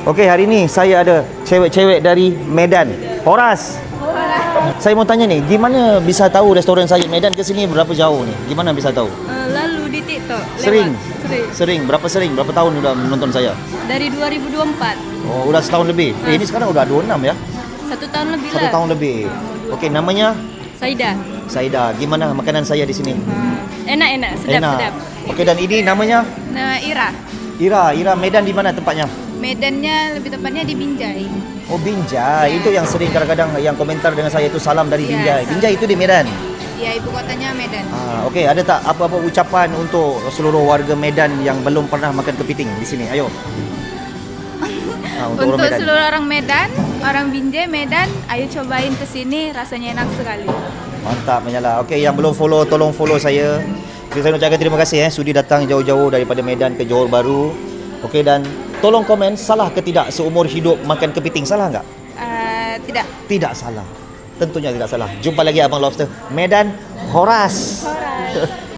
Okey, hari ni saya ada cewek-cewek dari Medan. Horas. Saya mau tanya nih, gimana bisa tahu restoran saya Medan ke sini berapa jauh nih? Gimana bisa tahu? Lalu di TikTok. Sering. Sering. Sering. Berapa sering? Berapa tahun udah menonton saya? Dari 2024. Oh, udah setahun lebih. Ini sekarang udah 26 ya? 1 tahun lebih lah. 1 tahun lebih. Okey, namanya Saida. Saida. Gimana makanan saya di sini? Enak-enak, sedap-sedap. Enak. Okey, dan ini namanya Nah, Ira. Ira Medan di mana tempatnya? Medannya lebih tepatnya di Binjai. Oh, Binjai. Itu yang sering kadang-kadang yang komentar dengan saya itu salam dari Ya, Binjai. salam. Binjai itu di Medan. Ya, ibu kotanya Medan. Okey, ada tak apa-apa ucapan untuk seluruh warga Medan yang belum pernah makan kepiting di sini? Ayo. Untuk Untuk orang Medan. seluruh orang Medan, orang Binjai Medan, ayo cobain ke sini, rasanya enak sekali. Mantap menyala. Okey, yang belum follow tolong follow saya. Saya ucapkan terima kasih sudi datang jauh-jauh daripada Medan ke Johor Bahru. Okey, dan tolong komen salah ke tidak seumur hidup makan kepiting, salah enggak? Tidak. Tidak salah. Tentunya tidak salah. Jumpa lagi Abang Lobster Medan Horas. Alright.